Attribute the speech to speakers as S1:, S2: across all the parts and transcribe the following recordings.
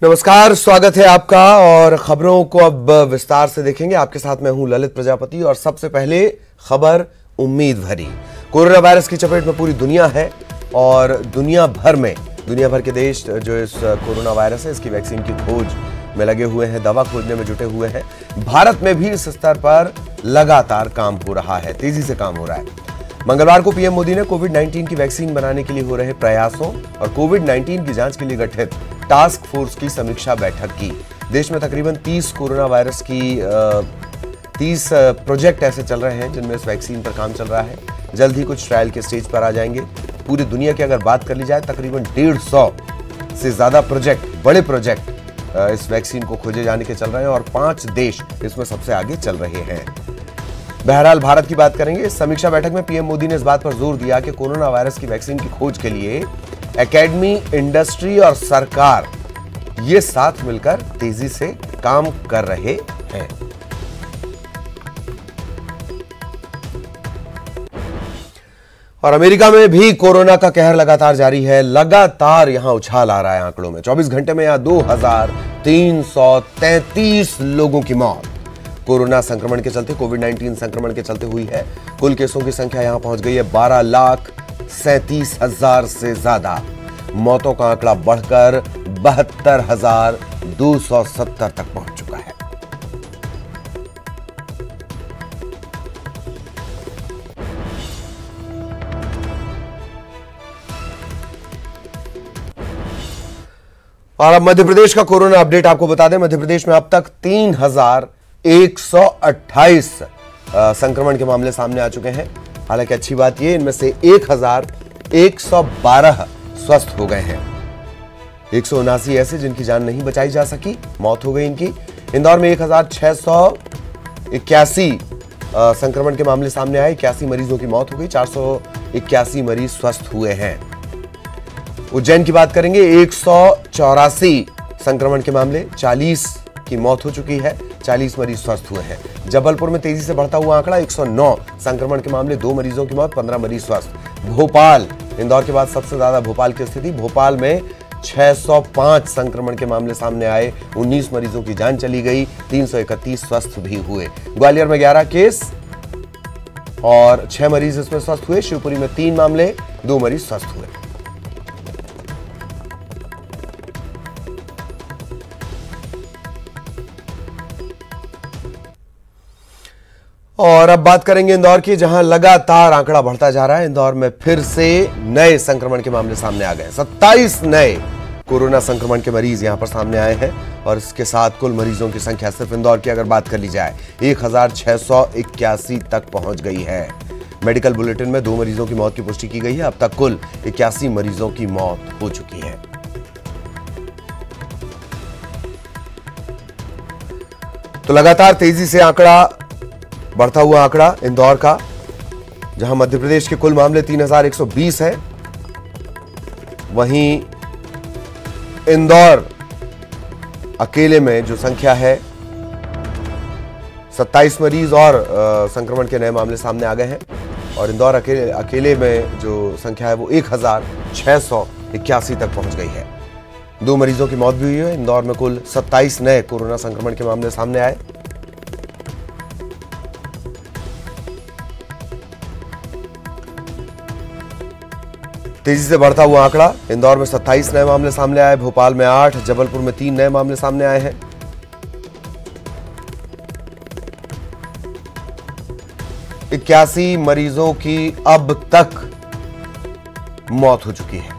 S1: नमस्कार, स्वागत है आपका। और खबरों को अब विस्तार से देखेंगे। आपके साथ मैं हूं ललित प्रजापति और सबसे पहले खबर उम्मीद भरी। कोरोना वायरस की चपेट में पूरी दुनिया है और दुनिया भर के देश जो इस कोरोना वायरस है इसकी वैक्सीन की खोज में लगे हुए हैं, दवा खोजने में जुटे हुए हैं। भारत में भी इस स्तर पर लगातार काम हो रहा है, तेजी से काम हो रहा है। मंगलवार को पीएम मोदी ने कोविड-19 की वैक्सीन बनाने के लिए हो रहे प्रयासों और कोविड-19 की जांच के लिए गठित टास्क फोर्स की समीक्षा बैठक की। देश में तकरीबन 30 कोरोना वायरस की 30 प्रोजेक्ट ऐसे चल रहे हैं जिनमें इस वैक्सीन पर काम चल रहा है। जल्द ही कुछ ट्रायल के स्टेज पर आ जाएंगे। पूरी दुनिया की अगर बात कर ली जाए, तकरीबन 150 से ज्यादा बड़े प्रोजेक्ट इस वैक्सीन को खोजे जाने के चल रहे हैं और 5 देश इसमें सबसे आगे चल रहे हैं। बहरहाल भारत की बात करेंगे। इस समीक्षा बैठक में पीएम मोदी ने इस बात पर जोर दिया कि कोरोना वायरस की वैक्सीन की खोज के लिए एकेडमी, इंडस्ट्री और सरकार ये साथ मिलकर तेजी से काम कर रहे हैं। और अमेरिका में भी कोरोना का कहर लगातार जारी है। लगातार यहां उछाल आ रहा है आंकड़ों में। 24 घंटे में यहां 2333 लोगों की मौत कोरोना संक्रमण के चलते, कोविड-19 संक्रमण के चलते हुई है। कुल केसों की संख्या यहां पहुंच गई है 12,37,000 से ज्यादा। मौतों का आंकड़ा बढ़कर 72,270 तक पहुंच चुका है। और अब मध्य प्रदेश का कोरोना अपडेट आपको बता दें। मध्य प्रदेश में अब तक 3,128 संक्रमण के मामले सामने आ चुके हैं। हालांकि अच्छी बात यह, इनमें से 1,112 स्वस्थ हो गए हैं। 179 ऐसे जिनकी जान नहीं बचाई जा सकी, मौत हो गई इनकी। इंदौर में 1,681 संक्रमण के मामले सामने आए। 81 मरीजों की मौत हो गई। 481 मरीज स्वस्थ हुए हैं। उज्जैन की बात करेंगे। 184 संक्रमण के मामले, 40 की मौत हो चुकी है। 40 मरीज स्वस्थ हुए हैं। जबलपुर में तेजी से बढ़ता हुआ आंकड़ा 109 संक्रमण के मामले, 2 मरीजों की मौत, 15 मरीज स्वस्थ। भोपाल, इंदौर के बाद सबसे ज्यादा भोपाल की स्थिति। भोपाल में 605 संक्रमण के मामले सामने आए, 19 मरीजों की जान चली गई, 331 स्वस्थ भी हुए। ग्वालियर में 11 केस और 6 मरीज इसमें स्वस्थ हुए। शिवपुरी में 3 मामले, 2 मरीज स्वस्थ हुए। और अब बात करेंगे इंदौर की, जहां लगातार आंकड़ा बढ़ता जा रहा है। इंदौर में फिर से नए संक्रमण के मामले सामने आ गए। 27 नए कोरोना संक्रमण के मरीज यहां पर सामने आए हैं और इसके साथ कुल मरीजों की संख्या सिर्फ इंदौर की अगर बात कर ली जाए 1,681 तक पहुंच गई है। मेडिकल बुलेटिन में 2 मरीजों की मौत की पुष्टि की गई है। अब तक कुल 81 मरीजों की मौत हो चुकी है। तो लगातार तेजी से बढ़ता हुआ आंकड़ा इंदौर का, जहां मध्य प्रदेश के कुल मामले 3,120 हैं, वहीं इंदौर अकेले में जो संख्या है 27 मरीज और संक्रमण के नए मामले सामने आ गए हैं। और इंदौर अकेले में जो संख्या है वो 1,681 तक पहुंच गई है। 2 मरीजों की मौत भी हुई है। इंदौर में कुल 27 नए कोरोना संक्रमण के मामले सामने आए। तेजी से बढ़ता हुआ आंकड़ा, इंदौर में 27 नए मामले सामने आए, भोपाल में 8, जबलपुर में 3 नए मामले सामने आए हैं। इक्यासी मरीजों की अब तक मौत हो चुकी है।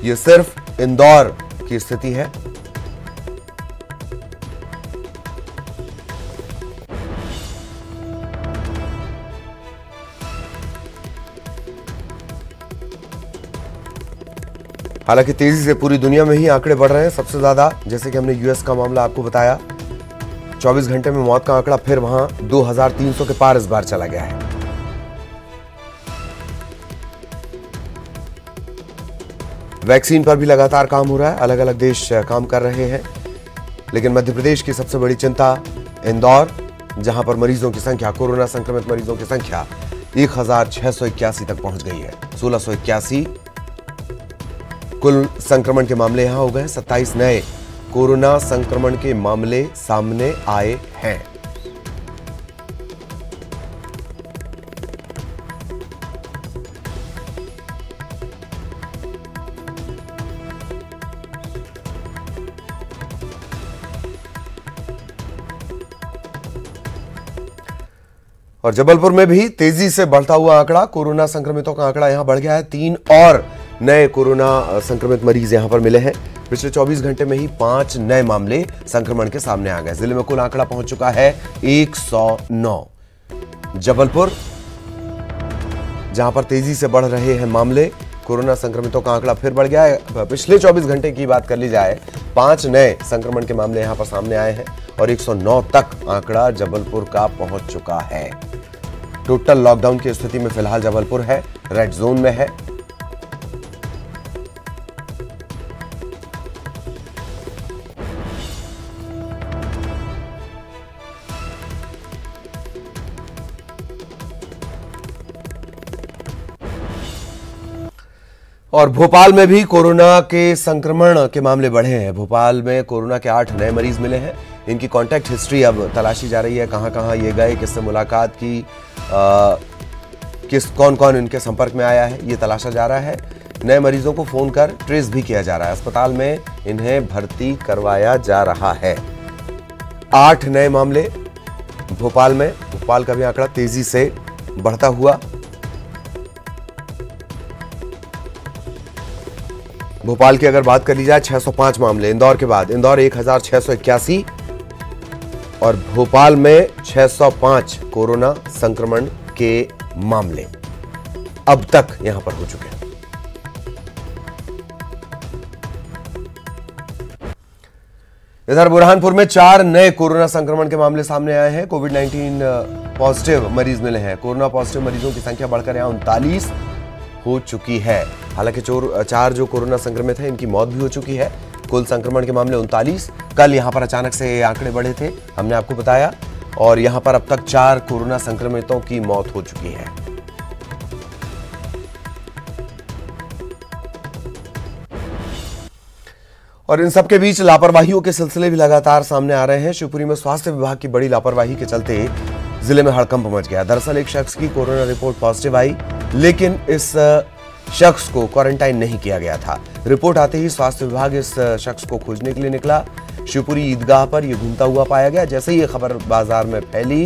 S1: यह सिर्फ इंदौर की स्थिति है। हालांकि तेजी से पूरी दुनिया में ही आंकड़े बढ़ रहे हैं। सबसे ज्यादा, जैसे कि हमने यूएस का मामला आपको बताया, 24 घंटे में मौत का आंकड़ा फिर वहां 2,300 के पार इस बार चला गया है। वैक्सीन पर भी लगातार काम हो रहा है। अलग अलग देश काम कर रहे हैं, लेकिन मध्य प्रदेश की सबसे बड़ी चिंता इंदौर, जहां पर मरीजों की संख्या, कोरोना संक्रमित मरीजों की संख्या 1,681 तक पहुंच गई है। 1,681 कुल संक्रमण के मामले यहां हो गए 27 नए कोरोना संक्रमण के मामले सामने आए हैं। और जबलपुर में भी तेजी से बढ़ता हुआ आंकड़ा, कोरोना संक्रमितों का आंकड़ा यहां बढ़ गया है। 3 और नए कोरोना संक्रमित मरीज यहां पर मिले हैं। पिछले 24 घंटे में ही 5 नए मामले संक्रमण के सामने आ गए। जिले में कुल आंकड़ा पहुंच चुका है 109। जबलपुर जहां पर तेजी से बढ़ रहे हैं मामले, कोरोना संक्रमितों का आंकड़ा फिर बढ़ गया है। पिछले 24 घंटे की बात कर ली जाए, 5 नए संक्रमण के मामले यहां पर सामने आए हैं और 109 तक आंकड़ा जबलपुर का पहुंच चुका है। टोटल लॉकडाउन की स्थिति में फिलहाल जबलपुर है, रेड जोन में है। और भोपाल में भी कोरोना के संक्रमण के मामले बढ़े हैं। भोपाल में कोरोना के 8 नए मरीज मिले हैं। इनकी कांटेक्ट हिस्ट्री अब तलाशी जा रही है, कहां कहां ये गए, किससे मुलाकात की, कौन कौन इनके संपर्क में आया है, ये तलाशा जा रहा है। नए मरीजों को फोन कर ट्रेस भी किया जा रहा है। अस्पताल में इन्हें भर्ती करवाया जा रहा है। 8 नए मामले भोपाल में। भोपाल का भी आंकड़ा तेजी से बढ़ता हुआ। भोपाल की अगर बात कर ली जाए, 605 मामले इंदौर के बाद। इंदौर 1681 और भोपाल में 605 कोरोना संक्रमण के मामले अब तक यहां पर हो चुके हैं। इधर बुरहानपुर में 4 नए कोरोना संक्रमण के मामले सामने आए हैं। कोविड-19 पॉजिटिव मरीज मिले हैं। कोरोना पॉजिटिव मरीजों की संख्या बढ़कर यहां 39 हो चुकी है। हालांकि 4 जो कोरोना संक्रमित हैं, इनकी मौत भी हो चुकी है। कुल संक्रमण के मामले 39। कल यहां पर अचानक से आंकड़े बढ़े थे, हमने आपको बताया, और यहां पर अब तक 4 कोरोना संक्रमितों की मौत हो चुकी है। और इन सबके बीच लापरवाहियों के सिलसिले भी लगातार सामने आ रहे हैं। शिवपुरी में स्वास्थ्य विभाग की बड़ी लापरवाही के चलते जिले में हड़कंप मच गया। दरअसल एक शख्स की कोरोना रिपोर्ट पॉजिटिव आई, लेकिन इस शख्स को क्वारंटाइन नहीं किया गया था। रिपोर्ट आते ही स्वास्थ्य विभाग इस शख्स को खोजने के लिए निकला। शिवपुरी ईदगाह पर यह घूमता हुआ पाया गया। जैसे ही यह खबर बाजार में फैली,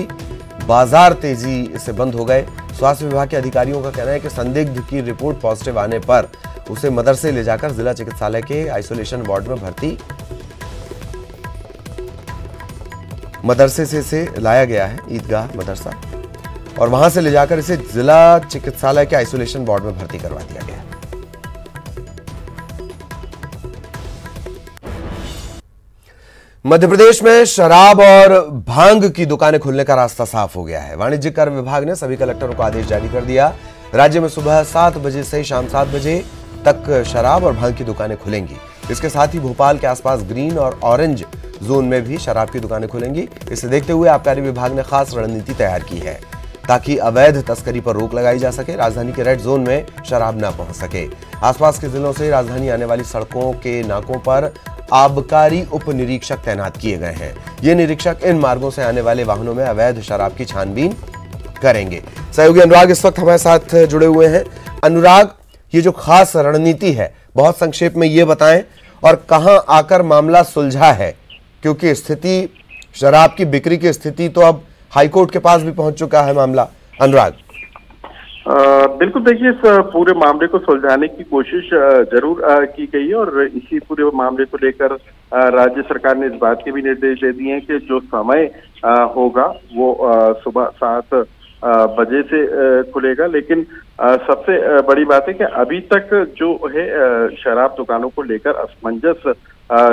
S1: बाजार तेजी से बंद हो गए। स्वास्थ्य विभाग के अधिकारियों का कहना है कि संदिग्ध की रिपोर्ट पॉजिटिव आने पर उसे मदरसे ले जाकर जिला चिकित्सालय के आइसोलेशन वार्ड में भर्ती मदरसे से इसे लाया गया है, ईदगाह मदरसा, और वहां से ले जाकर इसे जिला चिकित्सालय के आइसोलेशन वार्ड में भर्ती करवा दिया गया। मध्य प्रदेश में शराब और भांग की दुकानें खुलने का रास्ता साफ हो गया है। वाणिज्यिक कर विभाग ने सभी कलेक्टरों को आदेश जारी कर दिया। राज्य में सुबह 7 बजे से शाम 7 बजे तक शराब और भांग की दुकानें खुलेंगी। इसके साथ ही भोपाल के आसपास ग्रीन और ऑरेंज जोन में भी शराब की दुकानें खुलेंगी। इसे देखते हुए आबकारी विभाग ने खास रणनीति तैयार की है ताकि अवैध तस्करी पर रोक लगाई जा सके। राजधानी के रेड जोन में शराब न पहुंच सके। आसपास के जिलों से राजधानी आने वाली सड़कों के नाकों पर आबकारी उप निरीक्षक तैनात किए गए हैं। ये निरीक्षक इन मार्गों से आने वाले वाहनों में अवैध शराब की छानबीन करेंगे। सहयोगी अनुराग इस वक्त हमारे साथ जुड़े हुए हैं। अनुराग, ये जो खास रणनीति है, बहुत संक्षेप में ये बताएं, और कहां आकर मामला सुलझा है, क्योंकि स्थिति, शराब की बिक्री की स्थिति तो अब हाईकोर्ट के पास भी पहुंच चुका है मामला। अनुराग।
S2: बिल्कुल, देखिए, इस पूरे मामले को सुलझाने की कोशिश जरूर की गई है और इसी पूरे मामले को लेकर राज्य सरकार ने इस बात के भी निर्देश दे दिए हैं कि जो समय होगा वो सुबह 7 बजे से खुलेगा। लेकिन सबसे बड़ी बात है कि अभी तक जो है शराब दुकानों को लेकर असमंजस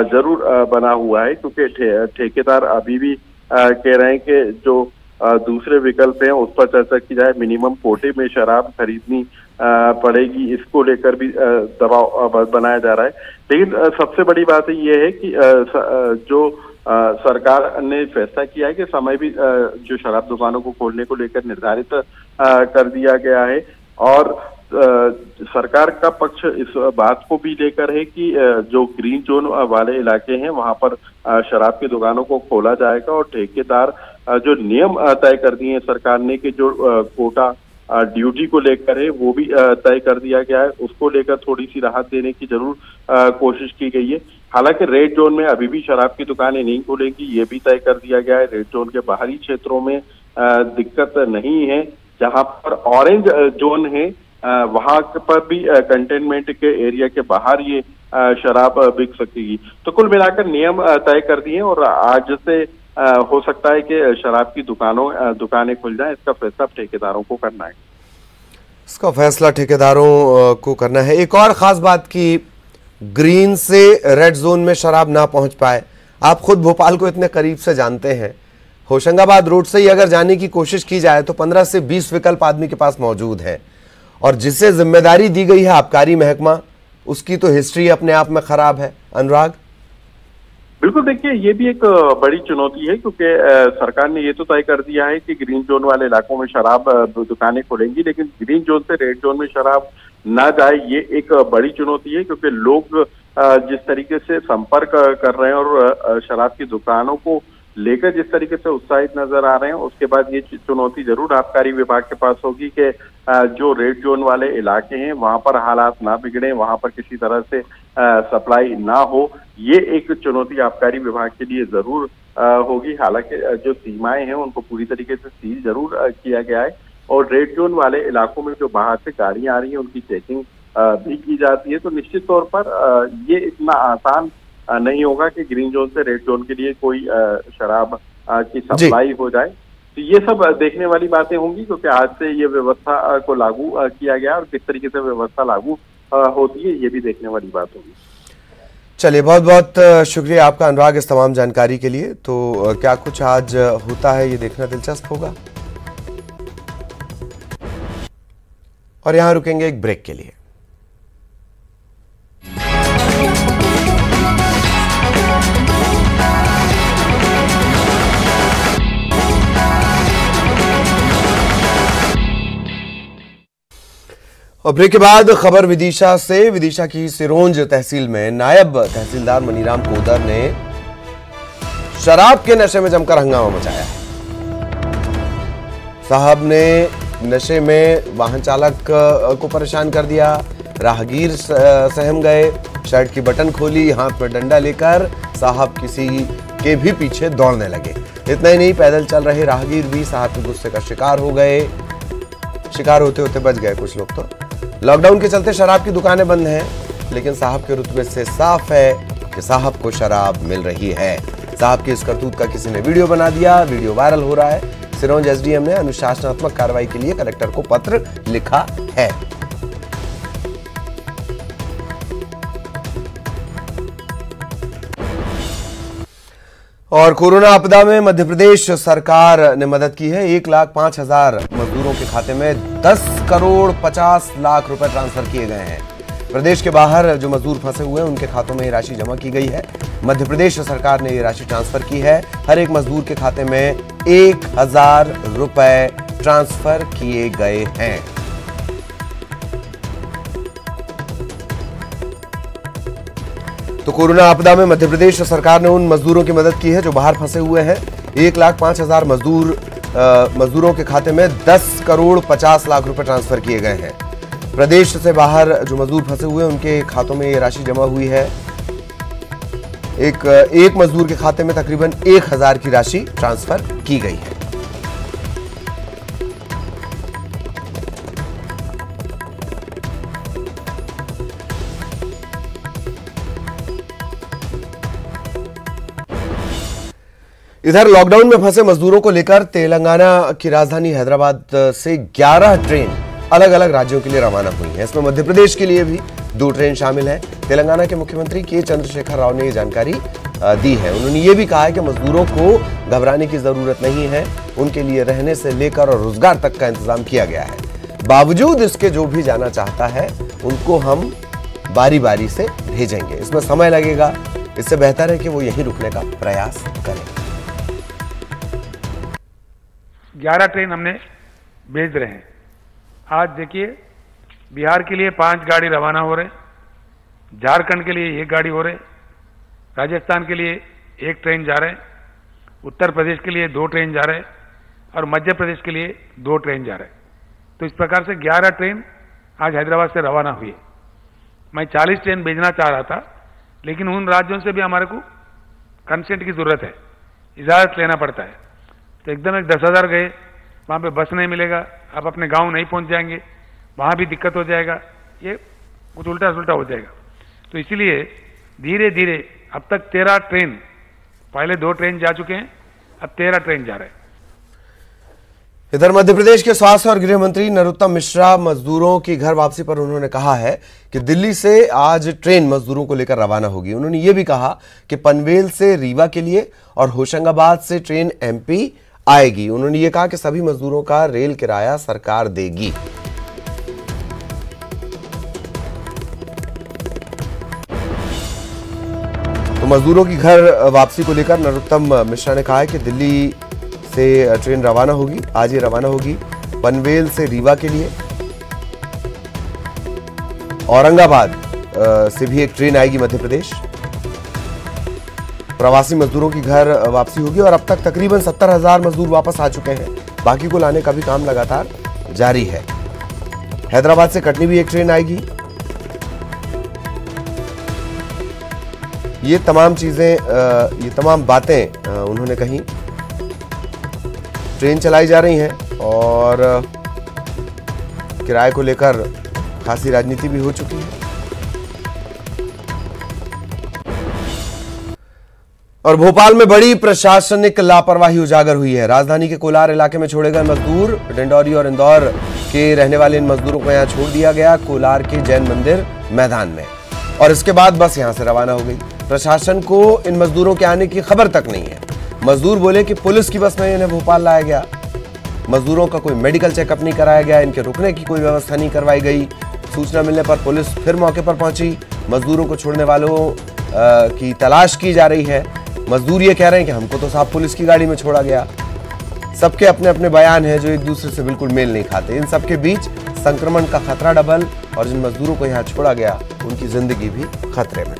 S2: जरूर बना हुआ है, क्योंकि ठेकेदार अभी भी कह रहे हैं कि जो दूसरे विकल्प हैं उस पर चर्चा की जाए। मिनिमम कोटे में शराब खरीदनी पड़ेगी, इसको लेकर भी दबाव बनाया जा रहा है। लेकिन सबसे बड़ी बात ये है कि जो सरकार ने फैसला किया है कि समय भी जो शराब दुकानों को खोलने को लेकर निर्धारित कर दिया गया है, और सरकार का पक्ष इस बात को भी लेकर है कि जो ग्रीन जोन वाले इलाके हैं वहां पर शराब की दुकानों को खोला जाएगा और ठेकेदार जो नियम तय कर दिए हैं सरकार ने कि जो कोटा ड्यूटी को लेकर है वो भी तय कर दिया गया है, उसको लेकर थोड़ी सी राहत देने की जरूर कोशिश की गई है। हालांकि रेड जोन में अभी भी शराब की दुकानें नहीं खुलेंगी, ये भी तय कर दिया गया है। रेड जोन के बाहरी क्षेत्रों में दिक्कत नहीं है, जहां पर ऑरेंज जोन है वहां पर भी कंटेनमेंट के एरिया के बाहर ये शराब बिक सकेगी। तो कुल मिलाकर नियम तय कर दिए और आज से हो सकता है कि शराब की दुकानें खुल जाएं। इसका फैसला ठेकेदारों को करना है।
S1: इसका फैसला ठेकेदारों को करना है। एक और खास बात की ग्रीन से रेड जोन में शराब ना पहुंच पाए। आप खुद भोपाल को इतने करीब से जानते हैं, होशंगाबाद रोड से ही अगर जाने की कोशिश की जाए तो 15 से 20 विकल्प आदमी के पास मौजूद है, और जिसे जिम्मेदारी दी गई है आबकारी महकमा, उसकी तो हिस्ट्री अपने आप में खराब है। अनुराग,
S2: बिल्कुल, देखिए ये भी एक बड़ी चुनौती है क्योंकि सरकार ने ये तो तय कर दिया है कि ग्रीन जोन वाले इलाकों में शराब दुकानें खुलेंगी, लेकिन ग्रीन जोन से रेड जोन में शराब ना जाए, ये एक बड़ी चुनौती है क्योंकि लोग जिस तरीके से संपर्क कर रहे हैं और शराब की दुकानों को लेकर जिस तरीके से उत्साहित नजर आ रहे हैं, उसके बाद ये चुनौती जरूर आबकारी विभाग के पास होगी कि जो रेड जोन वाले इलाके हैं वहां पर हालात ना बिगड़े, वहां पर किसी तरह से सप्लाई ना हो। ये एक चुनौती आबकारी विभाग के लिए जरूर होगी। हालांकि जो सीमाएं हैं उनको पूरी तरीके से सील जरूर किया गया है और रेड जोन वाले इलाकों में जो बाहर से गाड़ियां आ रही हैं उनकी चेकिंग भी की जाती है। तो निश्चित तौर पर ये इतना आसान नहीं होगा कि ग्रीन जोन से रेड जोन के लिए कोई शराब की सप्लाई हो जाए। तो ये सब देखने वाली बातें होंगी क्योंकि आज से ये व्यवस्था को लागू किया गया और किस तरीके से व्यवस्था लागू होती है ये भी देखने वाली बात होगी।
S1: चलिए, बहुत बहुत शुक्रिया आपका अनुराग इस तमाम जानकारी के लिए। तो क्या कुछ आज होता है ये देखना दिलचस्प होगा, और यहां रुकेंगे एक ब्रेक के लिए। और ब्रेक के बाद खबर विदिशा से। विदिशा की सिरोंज तहसील में नायब तहसीलदार मनीराम कोदर ने शराब के नशे में जमकर हंगामा मचाया। साहब ने नशे में वाहन चालक को परेशान कर दिया, राहगीर सहम गए, शर्ट की बटन खोली, हाथ में डंडा लेकर साहब किसी के भी पीछे दौड़ने लगे। इतना ही नहीं, पैदल चल रहे राहगीर भी साहब के गुस्से का शिकार हो गए। शिकार होते होते बच गए कुछ लोग। तो लॉकडाउन के चलते शराब की दुकानें बंद हैं, लेकिन साहब के रुतबे से साफ है कि साहब को शराब मिल रही है। साहब की इस करतूत का किसी ने वीडियो बना दिया, वीडियो वायरल हो रहा है। सिरोंज एसडीएम ने अनुशासनात्मक कार्रवाई के लिए कलेक्टर को पत्र लिखा है। और कोरोना आपदा में मध्य प्रदेश सरकार ने मदद की है। 1,05,000 मजदूरों के खाते में 10 करोड़ 50 लाख रुपए ट्रांसफर किए गए हैं। प्रदेश के बाहर जो मजदूर फंसे हुए हैं उनके खातों में ये राशि जमा की गई है। मध्य प्रदेश सरकार ने ये राशि ट्रांसफर की है। हर एक मजदूर के खाते में 1,000 रुपए ट्रांसफर किए गए हैं। तो कोरोना आपदा में मध्य प्रदेश सरकार ने उन मजदूरों की मदद की है जो बाहर फंसे हुए हैं। 1,05,000 मजदूरों के खाते में 10 करोड़ 50 लाख रुपए ट्रांसफर किए गए हैं। प्रदेश से बाहर जो मजदूर फंसे हुए हैं उनके खातों में ये राशि जमा हुई है। एक मजदूर के खाते में तकरीबन 1,000 की राशि ट्रांसफर की गई है। इधर लॉकडाउन में फंसे मजदूरों को लेकर तेलंगाना की राजधानी हैदराबाद से 11 ट्रेन अलग अलग राज्यों के लिए रवाना हुई हैं। इसमें मध्य प्रदेश के लिए भी 2 ट्रेन शामिल हैं। तेलंगाना के मुख्यमंत्री के चंद्रशेखर राव ने ये जानकारी दी है। उन्होंने ये भी कहा है कि मजदूरों को घबराने की जरूरत नहीं है, उनके लिए रहने से लेकर और रोजगार तक का इंतजाम किया गया है। बावजूद इसके जो भी जाना चाहता है उनको हम बारी बारी से भेजेंगे। इसमें समय लगेगा, इससे बेहतर है कि वो यहीं रुकने का प्रयास करें।
S3: 11 ट्रेन हमने भेज रहे हैं। आज देखिए बिहार के लिए 5 गाड़ी रवाना हो रहे, झारखंड के लिए 1 गाड़ी हो रहे, राजस्थान के लिए 1 ट्रेन जा रहे, उत्तर प्रदेश के लिए 2 ट्रेन जा रहे और मध्य प्रदेश के लिए 2 ट्रेन जा रहे। तो इस प्रकार से 11 ट्रेन आज हैदराबाद से रवाना हुई। मैं 40 ट्रेन भेजना चाह रहा था, लेकिन उन राज्यों से भी हमारे को कंसेंट की जरूरत है, इजाजत लेना पड़ता है। तो एकदम 10,000 गए, वहां पे बस नहीं मिलेगा, आप अपने गांव नहीं पहुंच जाएंगे, वहां भी दिक्कत हो जाएगा, ये कुछ उल्टा सुल्टा हो जाएगा। तो इसीलिए धीरे धीरे अब तक 13 ट्रेन, पहले 2 ट्रेन जा चुके हैं, अब 13 ट्रेन जा रहे हैं।
S1: इधर मध्य प्रदेश के स्वास्थ्य और गृह मंत्री नरोत्तम मिश्रा मजदूरों की घर वापसी पर उन्होंने कहा है कि दिल्ली से आज ट्रेन मजदूरों को लेकर रवाना होगी। उन्होंने ये भी कहा कि पनवेल से रीवा के लिए और होशंगाबाद से ट्रेन एमपी आएगी। उन्होंने ये कहा कि सभी मजदूरों का रेल किराया सरकार देगी। तो मजदूरों की घर वापसी को लेकर नरोत्तम मिश्रा ने कहा है कि दिल्ली से ट्रेन रवाना होगी, आज ये रवाना होगी पनवेल से रीवा के लिए। औरंगाबाद से भी एक ट्रेन आएगी मध्य प्रदेश। प्रवासी मजदूरों की घर वापसी होगी और अब तक तकरीबन 70,000 मजदूर वापस आ चुके हैं। बाकी को लाने का भी काम लगातार जारी है। हैदराबाद से कटनी भी एक ट्रेन आएगी। ये तमाम चीजें, ये तमाम बातें उन्होंने कही। ट्रेन चलाई जा रही हैं और किराए को लेकर खासी राजनीति भी हो चुकी है। और भोपाल में बड़ी प्रशासनिक लापरवाही उजागर हुई है। राजधानी के कोलार इलाके में छोड़े गए मजदूर, डिंडौरी और इंदौर के रहने वाले इन मजदूरों को यहां छोड़ दिया गया कोलार के जैन मंदिर मैदान में, और इसके बाद बस यहां से रवाना हो गई। प्रशासन को इन मजदूरों के आने की खबर तक नहीं है। मजदूर बोले कि पुलिस की बस में इन्हें भोपाल लाया गया। मजदूरों का कोई मेडिकल चेकअप नहीं कराया गया, इनके रुकने की कोई व्यवस्था नहीं करवाई गई। सूचना मिलने पर पुलिस फिर मौके पर पहुंची। मजदूरों को छोड़ने वालों की तलाश की जा रही है। मजदूर ये कह रहे हैं कि हमको तो साहब पुलिस की गाड़ी में छोड़ा गया। सबके अपने अपने बयान हैं जो एक दूसरे से बिल्कुल मेल नहीं खाते। इन सबके बीच संक्रमण का खतरा डबल और जिन मजदूरों को यहाँ छोड़ा गया उनकी जिंदगी भी खतरे में।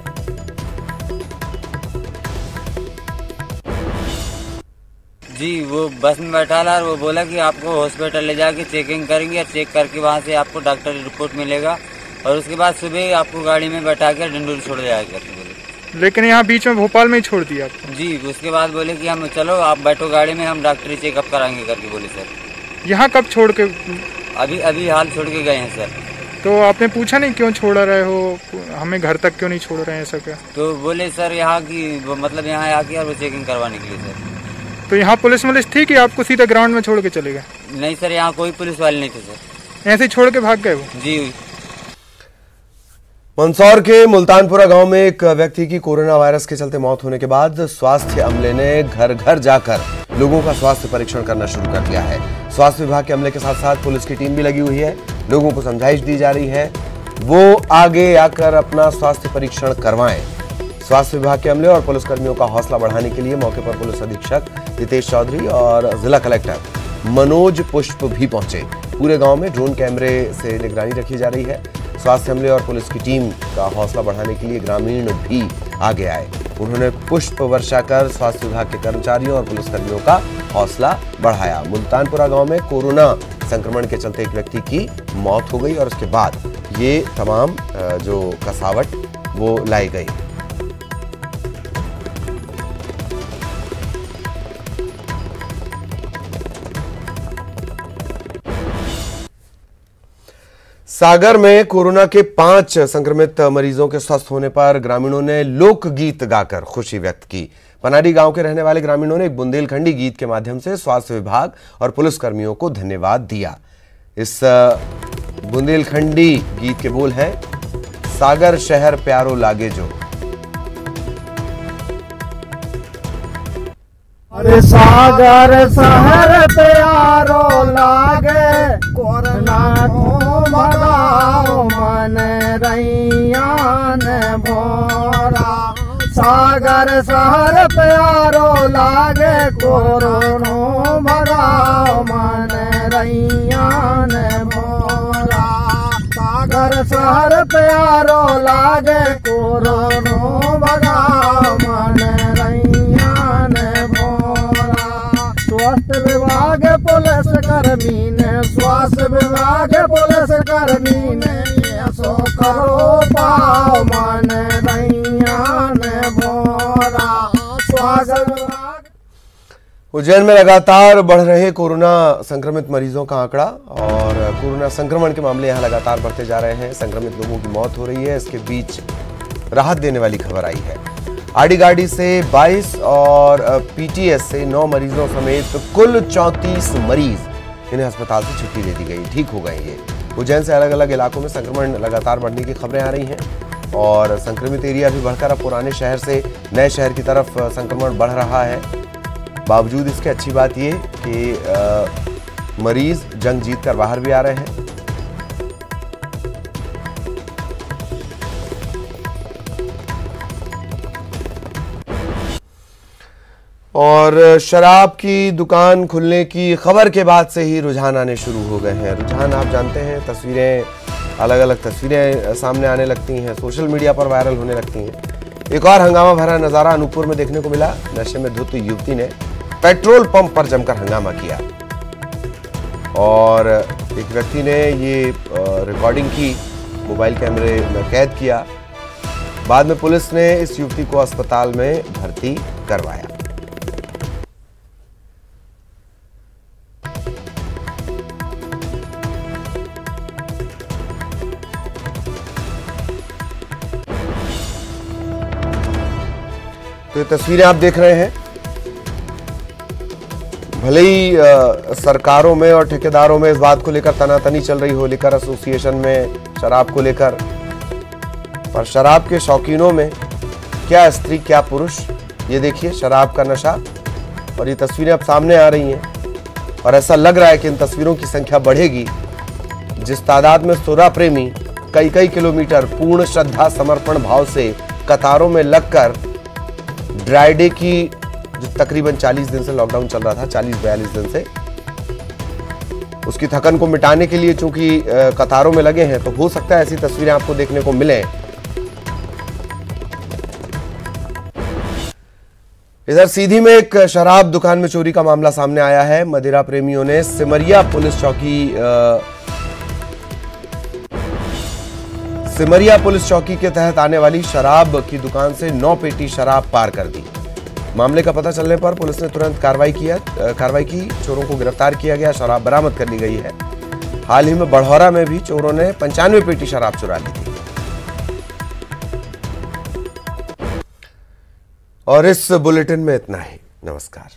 S4: जी, वो बस में बैठा ला और वो बोला कि आपको हॉस्पिटल ले जाके चेकिंग करेंगे और चेक करके वहाँ से आपको डॉक्टर रिपोर्ट मिलेगा और उसके बाद सुबह आपको गाड़ी में बैठा कर डिंडोरी छोड़ जाएगा बोले। लेकिन यहाँ बीच में भोपाल में ही छोड़ दिया आपको? जी, उसके बाद बोले कि हम चलो आप बैठो गाड़ी में, हम डॉक्टरी चेकअप कराएंगे करके बोले सर। यहाँ कब छोड़ के? अभी हाल छोड़ के गए हैं सर। तो आपने पूछा नहीं क्यों छोड़ रहे हो, हमें घर तक क्यों नहीं छोड़ रहे हैं, ऐसा क्या? तो बोले सर यहाँ की मतलब यहाँ आके और वो चेकिंग करवाने के लिए सर। तो यहाँ पुलिस थी कि आपको सीधा ग्राउंड में छोड़ के चले गए? नहीं सर, यहाँ कोई पुलिस वाले नहीं थे सर, ऐसे छोड़ के भाग गए वो। जी।
S1: मंदसौर के मुल्तानपुरा गांव में एक व्यक्ति की कोरोना वायरस के चलते मौत होने के बाद स्वास्थ्य अमले ने घर घर जाकर लोगों का स्वास्थ्य परीक्षण करना शुरू कर दिया है। स्वास्थ्य विभाग के अमले के साथ साथ पुलिस की टीम भी लगी हुई है। लोगों को समझाइश दी जा रही है वो आगे आकर अपना स्वास्थ्य परीक्षण करवाएं। स्वास्थ्य विभाग के अमले और पुलिसकर्मियों का हौसला बढ़ाने के लिए मौके पर पुलिस अधीक्षक हितेश चौधरी और जिला कलेक्टर मनोज पुष्प भी पहुंचे। पूरे गांव में ड्रोन कैमरे से निगरानी रखी जा रही है। स्वास्थ्य अमले और पुलिस की टीम का हौसला बढ़ाने के लिए ग्रामीण भी आगे आए। उन्होंने पुष्प वर्षा कर स्वास्थ्य विभाग के कर्मचारियों और पुलिसकर्मियों का हौसला बढ़ाया। मुल्तानपुरा गांव में कोरोना संक्रमण के चलते एक व्यक्ति की मौत हो गई और उसके बाद ये तमाम जो कसावट वो लाई गई। सागर में कोरोना के 5 संक्रमित मरीजों के स्वस्थ होने पर ग्रामीणों ने लोकगीत गाकर खुशी व्यक्त की। पनारी गांव के रहने वाले ग्रामीणों ने एक बुंदेलखंडी गीत के माध्यम से स्वास्थ्य विभाग और पुलिसकर्मियों को धन्यवाद दिया। इस बुंदेलखंडी गीत के बोल हैं, सागर शहर प्यारो लागे जो।
S5: अरे सागर शहर प्यारो लागे, कोरोना को भगाओ मन रैया ने भोरा। सागर शहर प्यारो लागे, कोरोना भगाओ मन रैया ने भोरा। सागर शहर प्यारो लागे कोरोनो भगाओ मन रैया ने भोला। स्वास्थ्य विभाग पुलिस कर्मी ने स्वास्थ्य विभाग पुलिस कर्मी ने सो करो पाओ मन रैया ने भोला। स्वास्थ्य विभाग
S1: उज्जैन में लगातार बढ़ रहे कोरोना संक्रमित मरीजों का आंकड़ा और कोरोना संक्रमण के मामले यहां लगातार बढ़ते जा रहे हैं। संक्रमित लोगों की मौत हो रही है। इसके बीच राहत देने वाली खबर आई है। आड़ी गाड़ी से 22 और पीटीएस से 9 मरीजों समेत कुल 34 मरीज इन्हें अस्पताल से छुट्टी दे दी गई, ठीक हो गए। ये उज्जैन से अलग अलग इलाकों में संक्रमण लगातार बढ़ने की खबरें आ रही हैं और संक्रमित एरिया भी बढ़कर अब पुराने शहर से नए शहर की तरफ संक्रमण बढ़ रहा है। बावजूद इसके अच्छी बात ये कि मरीज जंग जीत कर बाहर भी आ रहे हैं। और शराब की दुकान खुलने की खबर के बाद से ही रुझान आने शुरू हो गए हैं। रुझान आप जानते हैं, तस्वीरें अलग अलग तस्वीरें सामने आने लगती हैं, सोशल मीडिया पर वायरल होने लगती हैं। एक और हंगामा भरा नजारा अनूपपुर में देखने को मिला। नशे में धुत युवती ने पेट्रोल पंप पर जमकर हंगामा किया और एक व्यक्ति ने ये रिकॉर्डिंग की, मोबाइल कैमरे में कैद किया। बाद में पुलिस ने इस युवती को अस्पताल में भर्ती करवाया। तो ये तस्वीरें आप देख रहे हैं। भले ही सरकारों में और ठेकेदारों में इस बात को लेकर तनातनी चल रही हो, लिकर एसोसिएशन में शराब को लेकर, पर शराब के शौकीनों में क्या स्त्री क्या पुरुष, ये देखिए शराब का नशा। और ये तस्वीरें अब सामने आ रही हैं और ऐसा लग रहा है कि इन तस्वीरों की संख्या बढ़ेगी जिस तादाद में सुरा प्रेमी कई किलोमीटर पूर्ण श्रद्धा समर्पण भाव से कतारों में लगकर ड्राई डे की, जो तकरीबन 40 दिन से लॉकडाउन चल रहा था, 40-42 दिन से, उसकी थकन को मिटाने के लिए चूंकि कतारों में लगे हैं, तो हो सकता है ऐसी तस्वीरें आपको देखने को मिले। इधर सीधी में एक शराब दुकान में चोरी का मामला सामने आया है। मदिरा प्रेमियों ने सिमरिया पुलिस चौकी के तहत आने वाली शराब की दुकान से 9 पेटी शराब पार कर दी। मामले का पता चलने पर पुलिस ने तुरंत कार्रवाई की, चोरों को गिरफ्तार किया गया, शराब बरामद कर ली गई है। हाल ही में बढ़ौरा में भी चोरों ने 95 पेटी शराब चुरा ली थी। और इस बुलेटिन में इतना ही। नमस्कार।